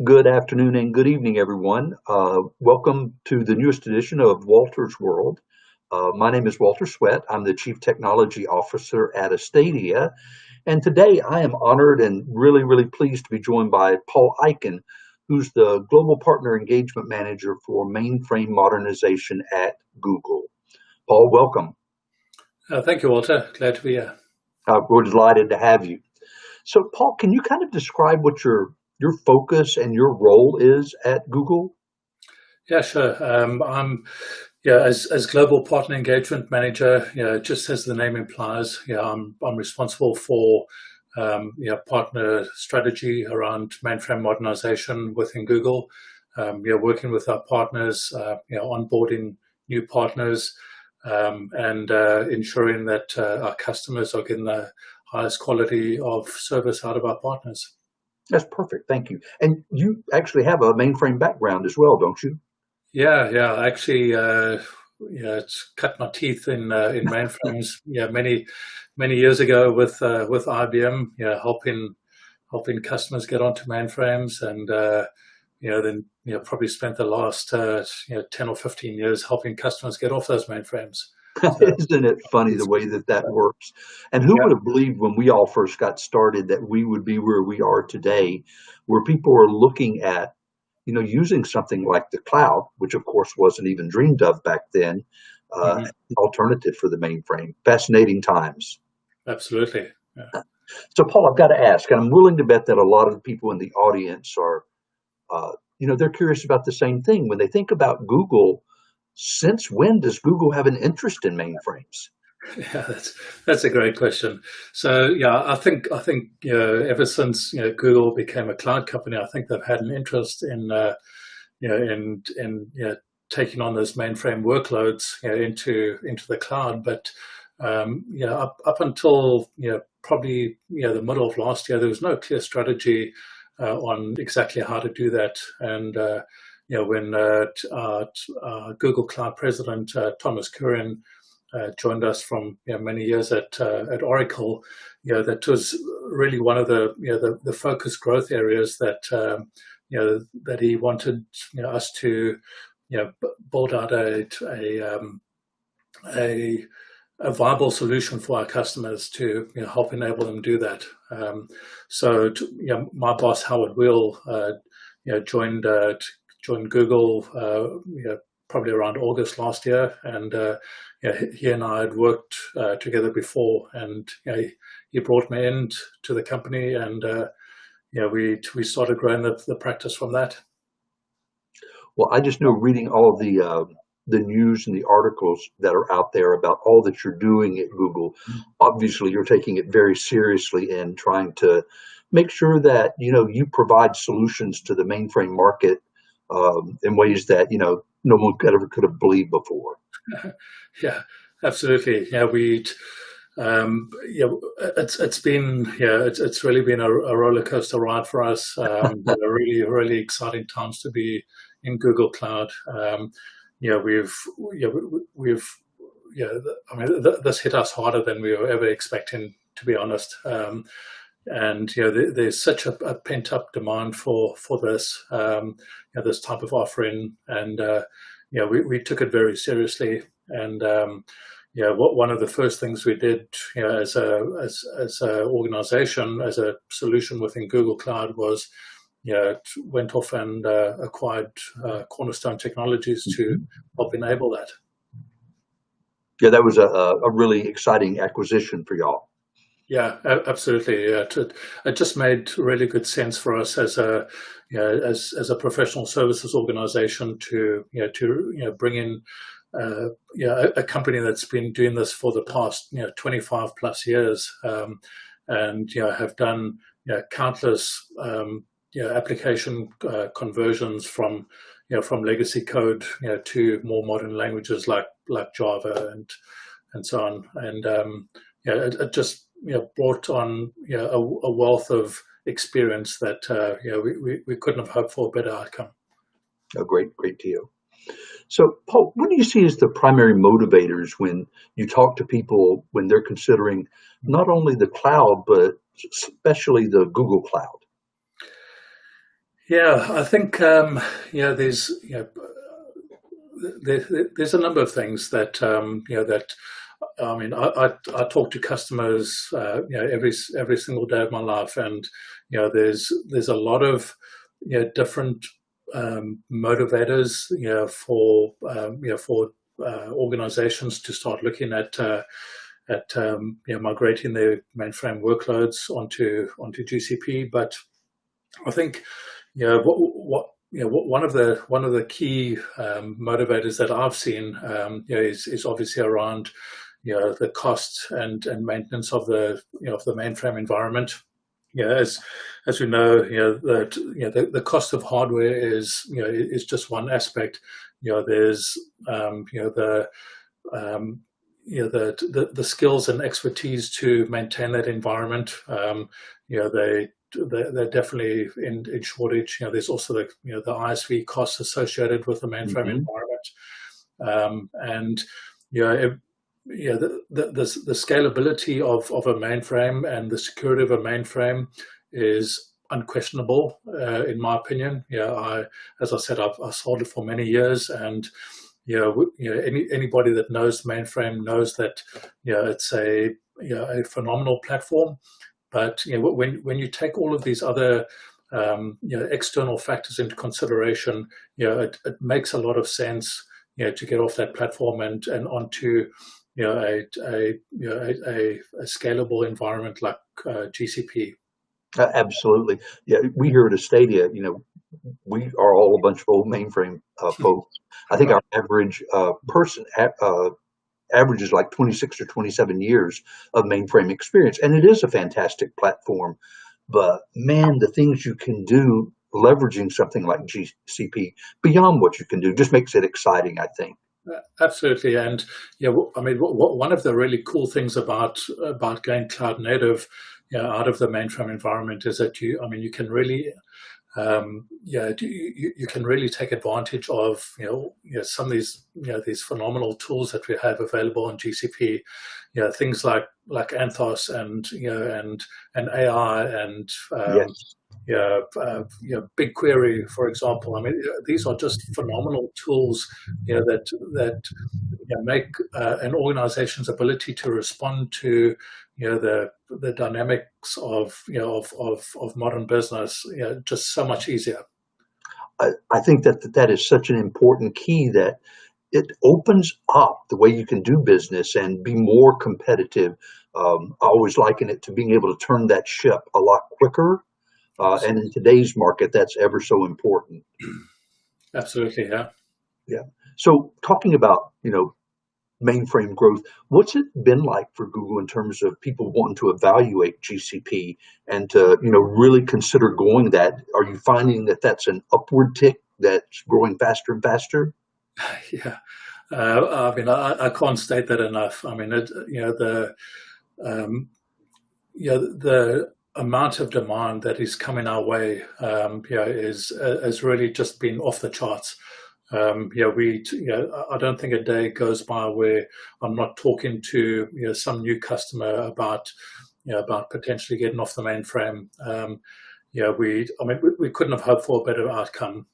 Good afternoon and good evening, everyone. Welcome to the newest edition of Walter's World. My name is Walter Sweat. I'm the Chief Technology Officer at Astadia. And today I am honored and really pleased to be joined by Paul Ikin, who's the Global Partner Engagement Manager for Mainframe Modernization at Google. Paul, welcome. Thank you, Walter. Glad to be here. We're delighted to have you. So, Paul, can you kind of describe what your focus and your role is at Google? Yeah, sure. I'm as Global Partner Engagement Manager. Just as the name implies, I'm responsible for partner strategy around mainframe modernization within Google. Working with our partners, onboarding new partners, and ensuring that our customers are getting the highest quality of service out of our partners. That's perfect. Thank you. And you actually have a mainframe background as well, don't you? Yeah. Actually, it's cut my teeth in mainframes. Many years ago with IBM. Helping customers get onto mainframes, and then probably spent the last 10 or 15 years helping customers get off those mainframes. So Isn't it funny the it's way that that works? And who yeah, would have believed when we all first got started that we would be where we are today, where people are looking at, using something like the cloud, which of course wasn't even dreamed of back then, mhm, as an alternative for the mainframe. Fascinating times. absolutely. Yeah. So, Paul, I've got to ask, and I'm willing to bet that a lot of the people in the audience are, they're curious about the same thing. When they think about Google, since when does Google have an interest in mainframes? Yeah, that's a great question. So yeah, I think ever since Google became a cloud company, I think they've had an interest in taking on those mainframe workloads into the cloud. But up until probably the middle of last year, there was no clear strategy on exactly how to do that. And when Google Cloud President Thomas Kurian joined us from many years at Oracle. That was really one of the focus growth areas that that he wanted us to build out a a viable solution for our customers to help enable them do that. My boss Howard Weil, joined Google, probably around August last year, and he and I had worked together before, and he brought me in to the company, and we started growing the practice from that. Well, I just know reading all the news and the articles that are out there about all that you're doing at Google, obviously you're taking it very seriously and trying to make sure that you provide solutions to the mainframe market in ways that no one could have believed before. Yeah, absolutely. It's been it's really been a roller coaster ride for us. Really exciting times to be in Google Cloud. We've I mean, this hit us harder than we were ever expecting, to be honest. And there's such a pent up demand for this this type of offering, and we took it very seriously. And one of the first things we did, as a organization, as a solution within Google Cloud, was went off and acquired Cornerstone Technologies to help enable that. Yeah, that was a really exciting acquisition for y'all. Yeah, absolutely. Yeah, it just made really good sense for us as a as a professional services organization to bring in a company that's been doing this for the past 25 plus years, and have done countless application conversions from legacy code to more modern languages like Java and so on. And it just brought on a wealth of experience that we couldn't have hoped for a better outcome. A great deal. So, Paul, what do you see as the primary motivators when you talk to people when they're considering not only the cloud, but especially the Google Cloud? Yeah, I think there's there's a number of things that that I mean I talk to customers every single day of my life, and there's a lot of different motivators for organizations to start looking at migrating their mainframe workloads onto GCP. But I think one of the key motivators that I've seen is obviously around the cost and maintenance of of the mainframe environment. As we know, that the cost of hardware is just one aspect. There's the the skills and expertise to maintain that environment. They're definitely in shortage. There's also the ISV costs associated with the mainframe Hmm. environment, and you know, it, the scalability of a mainframe and the security of a mainframe is unquestionable, in my opinion. As I said, I sold it for many years, and anybody that knows mainframe knows that it's a phenomenal platform. But when you take all of these other external factors into consideration, it makes a lot of sense to get off that platform and onto a scalable environment like GCP. Absolutely. Yeah, we here at Astadia, we are all a bunch of old mainframe folks. I think Right. our average person averages like 26 or 27 years of mainframe experience, and it is a fantastic platform. But man, the things you can do leveraging something like GCP beyond what you can do just makes it exciting, I think. Absolutely, and I mean, one of the really cool things about going cloud native, out of the mainframe environment is that you can really you can really take advantage of some of these phenomenal tools that we have available on GCP. Things like Anthos and and AI and Yes. BigQuery, for example. I mean, these are just phenomenal tools, that make an organization's ability to respond to the dynamics of of modern business just so much easier. I think that is such an important key that it opens up the way you can do business and be more competitive. I always liken it to being able to turn that ship a lot quicker. And in today's market, that's ever so important. Absolutely, yeah. Yeah. So talking about, mainframe growth, what's it been like for Google in terms of people wanting to evaluate GCP and to, really consider going that? Are you finding that that's an upward tick that's growing faster and faster? Yeah. I mean, I can't state that enough. I mean, um, the amount of demand that is coming our way, is has really just been off the charts. I don't think a day goes by where I'm not talking to some new customer about about potentially getting off the mainframe. I mean, we couldn't have hoped for a better outcome.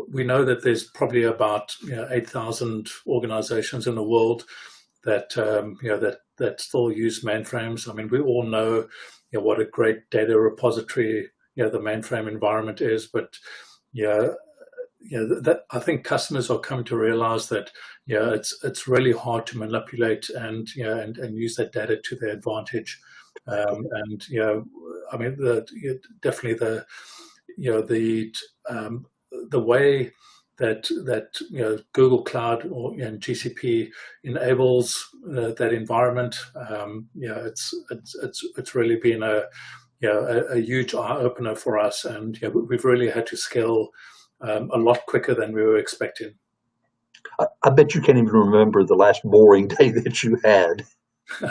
We know that there's probably about 8,000 organizations in the world that that still use mainframes. I mean, we all know, what a great data repository the mainframe environment is, but yeah, that I think customers are coming to realize that it's really hard to manipulate and and use that data to their advantage. And I mean, definitely the the way that Google Cloud and GCP enables that environment. It's really been a huge eye opener for us, and we've really had to scale a lot quicker than we were expecting. I bet you can't even remember the last boring day that you had.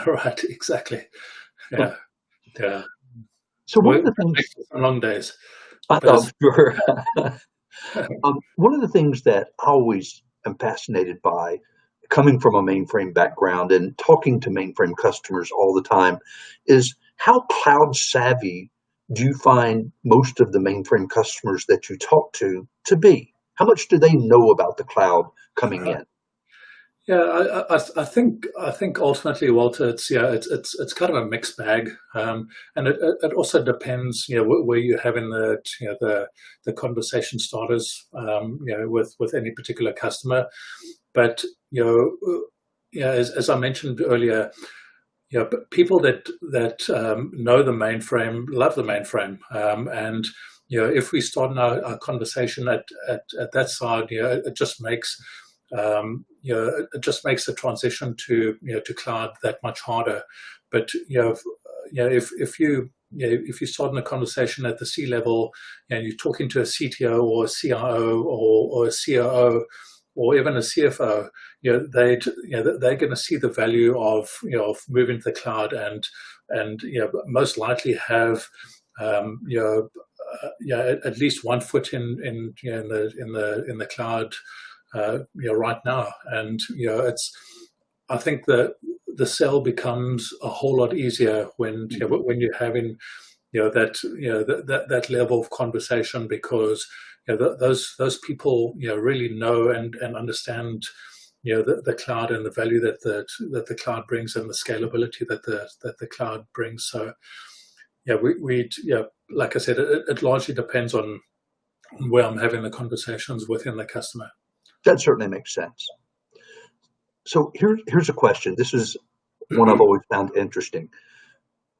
Right, exactly. Yeah, yeah. So one We of the make things some long days, but I'm it's sure, one of the things that I always am fascinated by, coming from a mainframe background and talking to mainframe customers all the time, is how cloud savvy do you find most of the mainframe customers that you talk to be? How much do they know about the cloud coming in? Yeah, I think ultimately, Walter, it's kind of a mixed bag, and it also depends, where you have in the conversation starters, with any particular customer. But as I mentioned earlier, people that know the mainframe love the mainframe, and if we start our conversation at that side, it just makes the transition to cloud that much harder. But if you start in a conversation at the C level and you're talking to a CTO or a CIO or a COO or even a CFO, they're going to see the value of moving to the cloud, and most likely have at least one foot in the cloud right now. And I think that the sell becomes a whole lot easier when you're having that level of conversation, because those people really know and understand the cloud and the value that the cloud brings, and the scalability that the cloud brings. So like I said, it largely depends on where I'm having the conversations within the customer. That certainly makes sense. So here's a question. This is one I've always found interesting.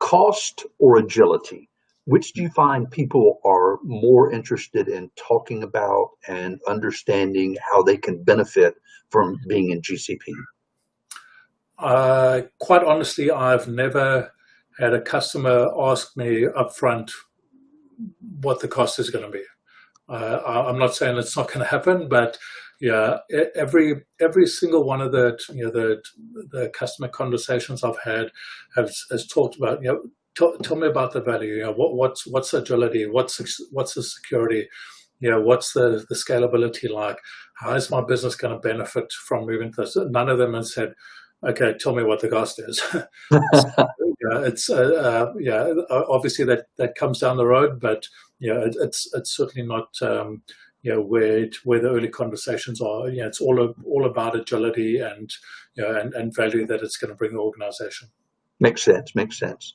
Cost or agility? Which do you find people are more interested in talking about and understanding how they can benefit from being in GCP? Quite honestly, I've never had a customer ask me upfront what the cost is going to be. I'm not saying it's not going to happen, but every single one of the customer conversations I've had has talked about, tell me about the value. What's agility? What's the security? What's the scalability like? How is my business going to benefit from moving to this? None of them have said, okay, tell me what the cost is. It's obviously that comes down the road, but it's certainly not where the early conversations are. It's all about agility and and value that it's going to bring the organization. Makes sense. Makes sense.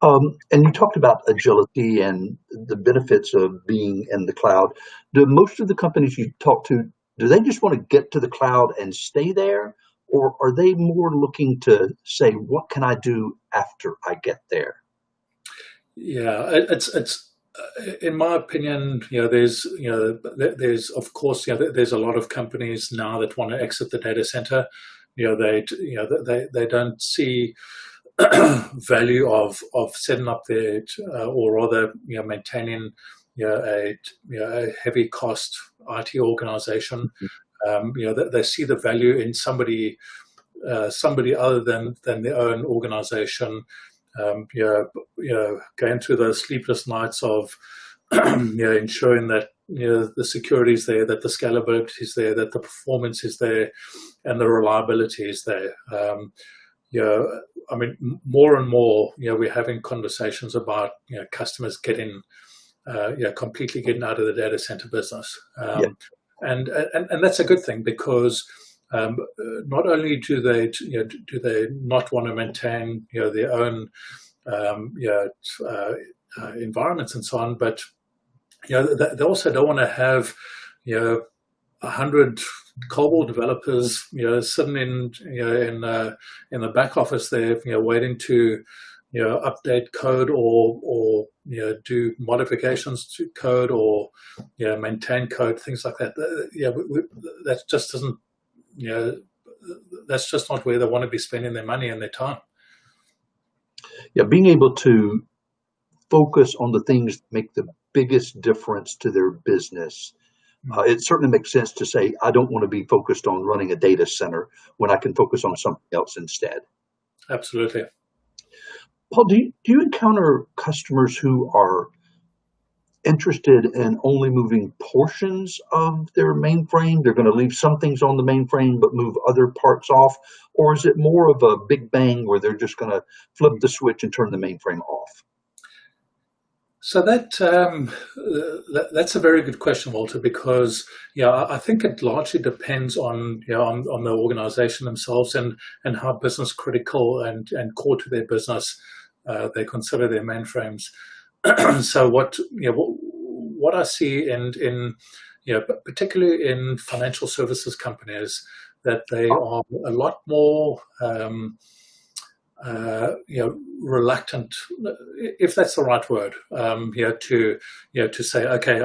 And you talked about agility and the benefits of being in the cloud. Do most of the companies you talk to, do they just want to get to the cloud and stay there? Or are they more looking to say, what can I do after I get there? Yeah, it's in my opinion, there's of course, there's a lot of companies now that want to exit the data center. They don't see value of setting up their or rather maintaining a heavy cost IT organization. They see the value in somebody other than their own organization. Going through those sleepless nights of ensuring that the security is there, that the scalability is there, that the performance is there, and the reliability is there. I mean, more and more, we're having conversations about customers getting completely getting out of the data center business, and that's a good thing, because not only do they not want to maintain their own environments and so on, but they also don't want to have 100 COBOL developers sitting in the back office there waiting to update code or do modifications to code or maintain code, things like that. That just doesn't that's just not where they want to be spending their money and their time. Yeah, being able to focus on the things that make the biggest difference to their business. It certainly makes sense to say, I don't want to be focused on running a data center when I can focus on something else instead. Absolutely. Paul, do you encounter customers who are interested in only moving portions of their mainframe? They're going to leave some things on the mainframe but move other parts off? Or is it more of a big bang where they're just going to flip the switch and turn the mainframe off? So that's a very good question, Walter, because I think it largely depends on on the organization themselves and how business critical and core to their business they consider their mainframes. So what I see in particularly in financial services companies, that they are a lot more reluctant, if that's the right word, to say, okay,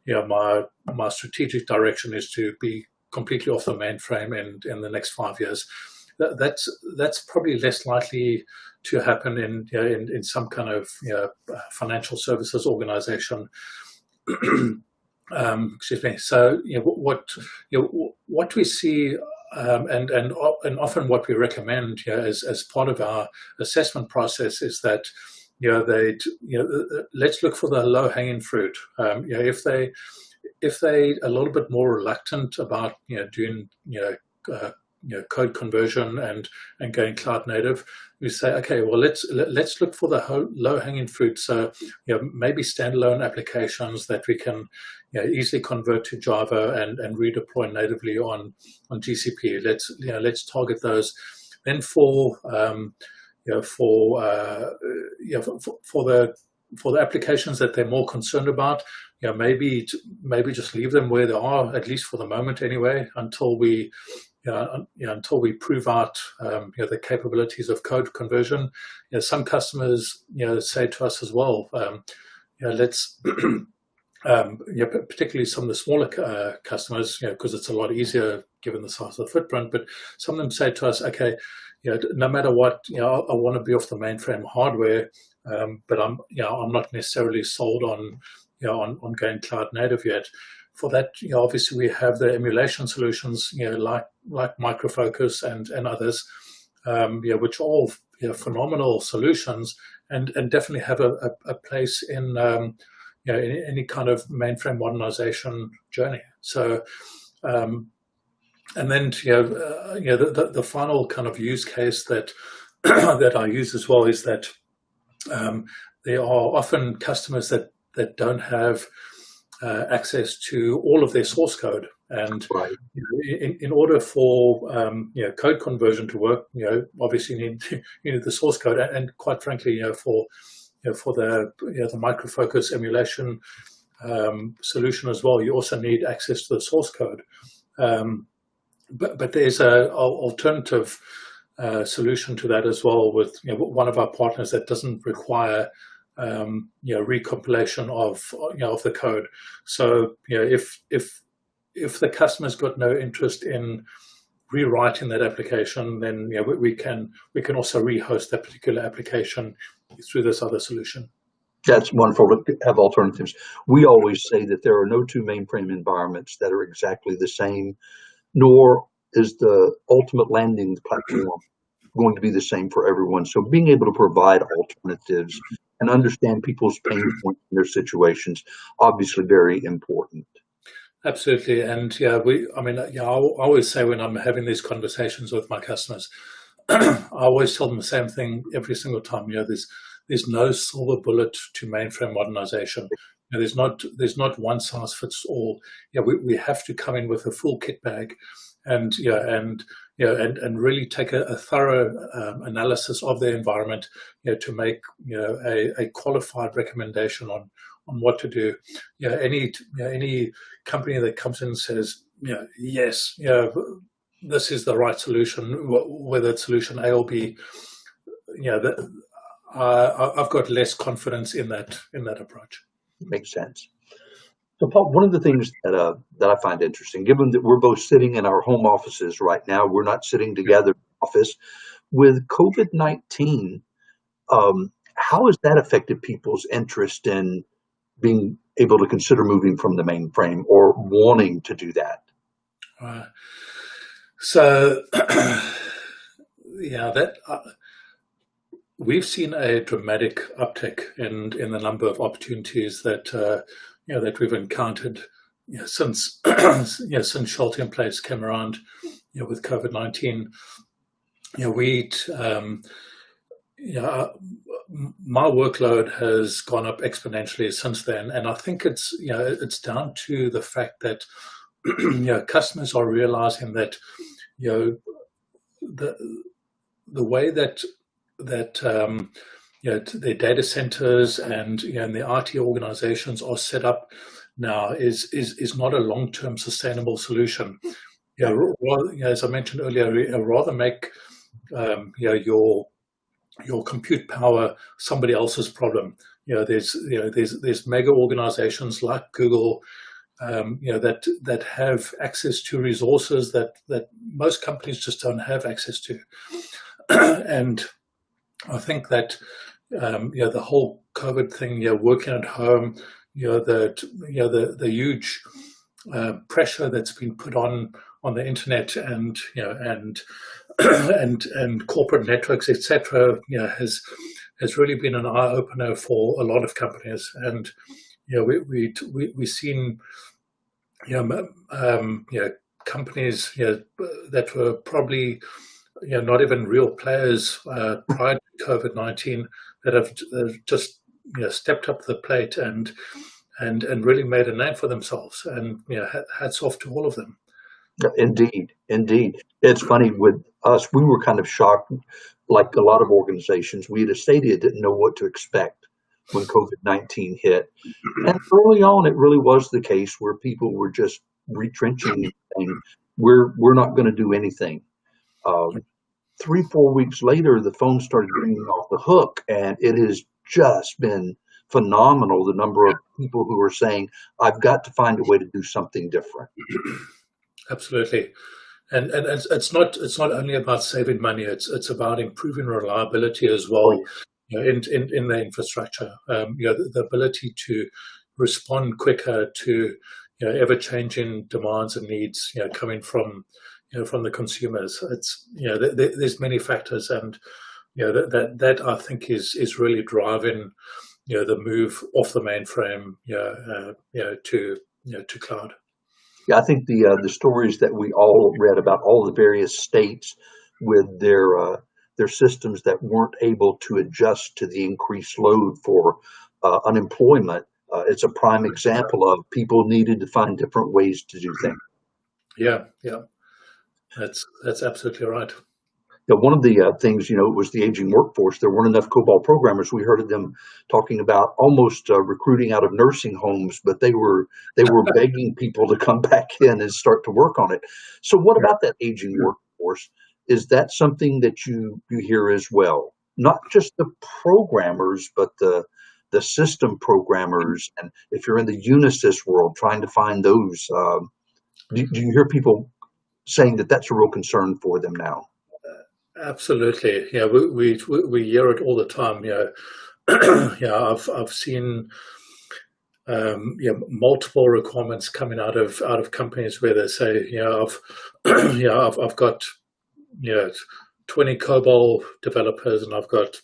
my strategic direction is to be completely off the mainframe in the next 5 years. That's probably less likely to happen in some kind of financial services organization. Excuse me. So what we see, and often what we recommend as part of our assessment process is that let's look for the low hanging fruit. If they a little bit more reluctant about doing uh, code conversion and going cloud native, we say, okay, well, let's look for the low hanging fruit. So maybe standalone applications that we can easily convert to Java and redeploy natively on GCP. Let's target those. Then for the applications that they're more concerned about, maybe just leave them where they are, at least for the moment anyway, until we prove out the capabilities of code conversion. Some customers say to us as well, let's particularly some of the smaller customers, because it's a lot easier given the size of the footprint. But some of them say to us, okay, no matter what, I want to be off the mainframe hardware, but I'm not necessarily sold on going cloud native yet. For that, obviously we have the emulation solutions, like Micro Focus and others, which are all phenomenal solutions and definitely have a place in in any kind of mainframe modernization journey. So, and then the final kind of use case that that I use as well is that there are often customers that don't have access to all of their source code, and Right. in order for code conversion to work, obviously you need the source code, and quite frankly, for the Micro Focus emulation solution as well, you also need access to the source code. But there's an alternative solution to that as well with one of our partners that doesn't require recompilation of the code. So if the customer's got no interest in rewriting that application, then we can also rehost that particular application through this other solution. That's wonderful to have alternatives. We always say that there are no two mainframe environments that are exactly the same, nor is the ultimate landing platform going to be the same for everyone. So being able to provide alternatives and understand people's pain points in their situations, obviously very important. Absolutely. And I always say when I'm having these conversations with my customers, I always tell them the same thing every single time. There's no silver bullet to mainframe modernization. There's not one size fits all. We have to come in with a full kit bag, and really take a thorough analysis of the environment, to make a qualified recommendation on what to do. Any company that comes in and says, yes, this is the right solution, whether it's solution A or B, I've got less confidence in that approach. Makes sense. So, Paul, one of the things that I find interesting, given that we're both sitting in our home offices right now, we're not sitting together in the office. With COVID-19, how has that affected people's interest in being able to consider moving from the mainframe or wanting to do that? So, we've seen a dramatic uptick in the number of opportunities that that we've encountered since since shelter in place came around with COVID-19. yeah, my workload has gone up exponentially since then, and I think it's down to the fact that customers are realizing that you know the the way that their data centers and the IT organizations are set up now is not a long-term sustainable solution. Yeah. As I mentioned earlier, rather make your compute power somebody else's problem. There's mega organizations like Google, that have access to resources that most companies just don't have access to. And I think that the whole COVID thing, working at home, the huge pressure that's been put on the internet, and and corporate networks, etc., has really been an eye opener for a lot of companies. And we've seen companies that were probably not even real players prior to COVID-19 that have just stepped up the plate and really made a name for themselves. And hats off to all of them. Indeed, indeed. It's funny with us, we were kind of shocked, like a lot of organizations. We at Astadia didn't know what to expect when COVID-19 hit. And early on, it really was the case where people were just retrenching and saying, we're not going to do anything. 3-4 weeks later, the phone started ringing off the hook, and it has just been phenomenal, the number of people who are saying, I've got to find a way to do something different. Absolutely. And it's not only about saving money, it's about improving reliability as well, in the infrastructure. The ability to respond quicker to ever changing demands and needs coming from the consumers. It's there's many factors, and that I think is really driving the move off the mainframe to cloud. Yeah, I think the stories that we all read about all the various states with their systems that weren't able to adjust to the increased load for unemployment. It's a prime example of people needed to find different ways to do things. Yeah, that's absolutely right. One of the things, was the aging workforce. There weren't enough COBOL programmers. We heard of them talking about almost recruiting out of nursing homes, but they were begging people to come back in and start to work on it. So what about that aging workforce? Is that something that you hear as well? Not just the programmers, but the system programmers, and if you're in the Unisys world, trying to find those. Do you hear people saying that that's a real concern for them now? Absolutely. Yeah, we hear it all the time. I've seen multiple requirements coming out of companies where they say, I've got 20 COBOL developers, and I've got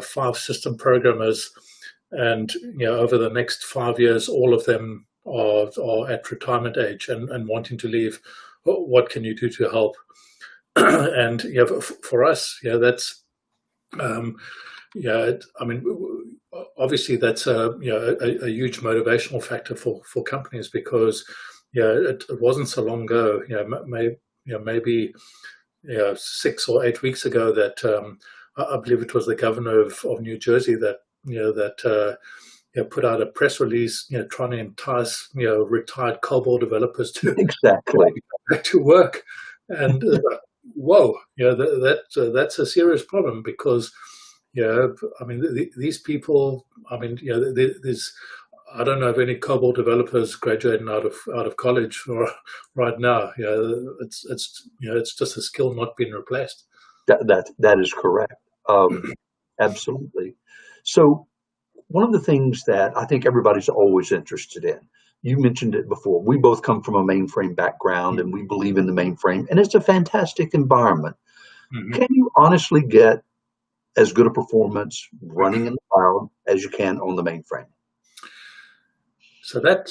5 system programmers, and over the next 5 years, all of them are at retirement age and wanting to leave. What can you do to help? And for us, that's I mean, obviously that's a huge motivational factor for companies, because it wasn't so long ago, maybe 6 or 8 weeks ago, that I believe it was the governor of New Jersey that put out a press release, trying to entice retired COBOL developers to exactly back to work. And whoa, that's a serious problem, because I mean, these people, I mean, there's, I don't know of any COBOL developers graduating out of college right now. It's just a skill not being replaced. That is correct. Absolutely. So one of the things that I think everybody's always interested in, you mentioned it before, we both come from a mainframe background, and we believe in the mainframe, and it's a fantastic environment. Mm-hmm. Can you honestly get as good a performance running in the cloud as you can on the mainframe? So that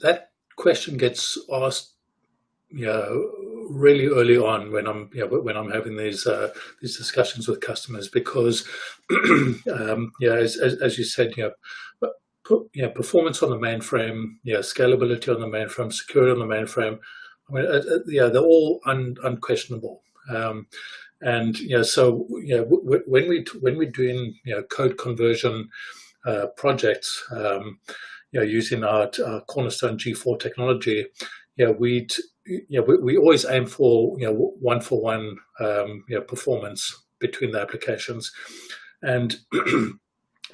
that question gets asked really early on when I'm having these discussions with customers, because as you said, performance on the mainframe, scalability on the mainframe, security on the mainframe. I mean, they're all unquestionable. And so when we're doing code conversion projects, using our Cornerstone G4 technology, we always aim for one-for-one performance between the applications, and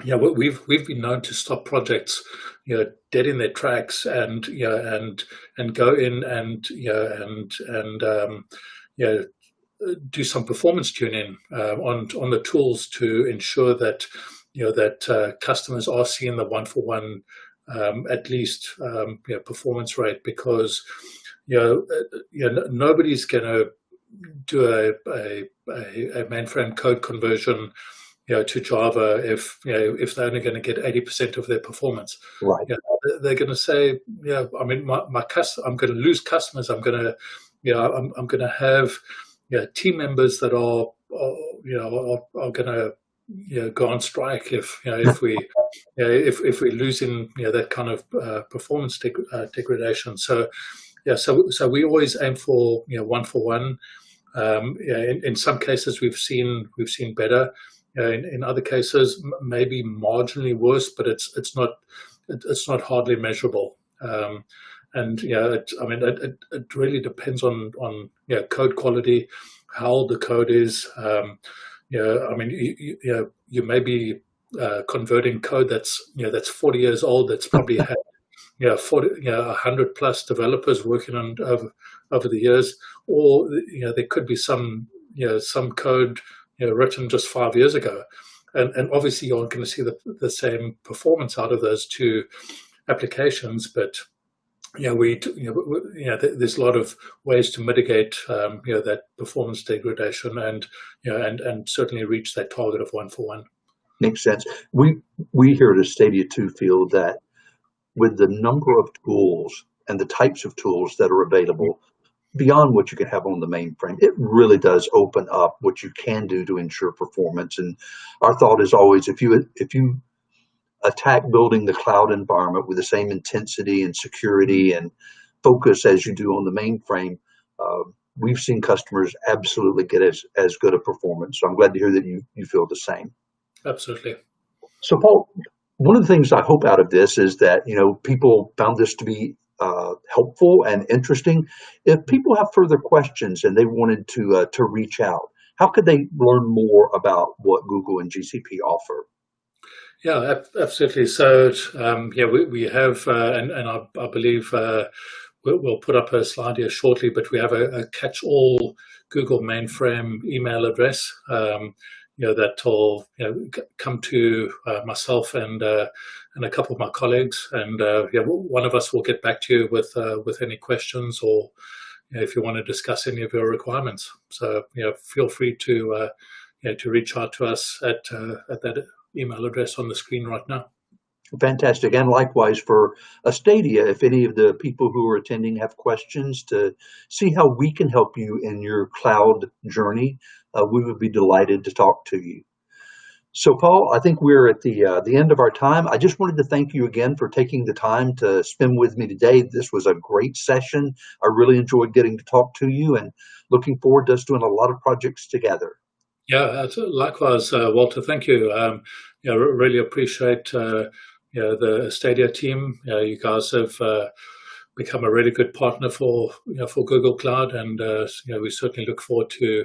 we've been known to stop projects dead in their tracks, and go in and do some performance tuning on the tools to ensure that customers are seeing the one-for-one at least performance rate, because nobody's going to do a mainframe code conversion to Java if they're only going to get 80% of their performance. Right. They're going to say, I mean, I'm going to lose customers. I'm going to have team members that are going to go on strike if we're losing that kind of performance degradation. So we always aim for one-for-one. In some cases we've seen better. In other cases, maybe marginally worse, but it's not hardly measurable. And it really depends on code quality, how old the code is. You may be converting code that's 40 years old, that's probably had 100 plus developers working on over the years, or there could be some code written just 5 years ago, and obviously you aren't going to see the same performance out of those two applications. But there's a lot of ways to mitigate that performance degradation, and certainly reach that target of one-for-one. Makes sense. We here at Stadia 2 feel that with the number of tools and the types of tools that are available beyond what you can have on the mainframe, it really does open up what you can do to ensure performance. And our thought is always, if you attack building the cloud environment with the same intensity and security and focus as you do on the mainframe, we've seen customers absolutely get as good a performance. So I'm glad to hear that you feel the same. Absolutely. So Paul, one of the things I hope out of this is that people found this to be helpful and interesting. If people have further questions and they wanted to reach out, how could they learn more about what Google and GCP offer? Yeah, absolutely. So we have, and I believe we'll put up a slide here shortly, but we have a catch-all Google mainframe email address. That will come to myself and a couple of my colleagues, and one of us will get back to you with any questions, or if you want to discuss any of your requirements. So feel free to reach out to us at that email address on the screen right now. Fantastic. And likewise for Stadia, if any of the people who are attending have questions to see how we can help you in your cloud journey, we would be delighted to talk to you. So Paul, I think we're at the end of our time. I just wanted to thank you again for taking the time to spend with me today. This was a great session. I really enjoyed getting to talk to you, and looking forward to us doing a lot of projects together. Yeah, likewise, Walter. Thank you. Really appreciate the Stadia team. You guys have become a really good partner for Google Cloud, and we certainly look forward to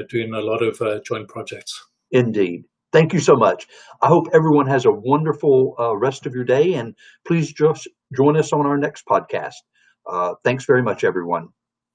doing a lot of joint projects. Indeed. Thank you so much. I hope everyone has a wonderful rest of your day, and please just join us on our next podcast. Thanks very much, everyone.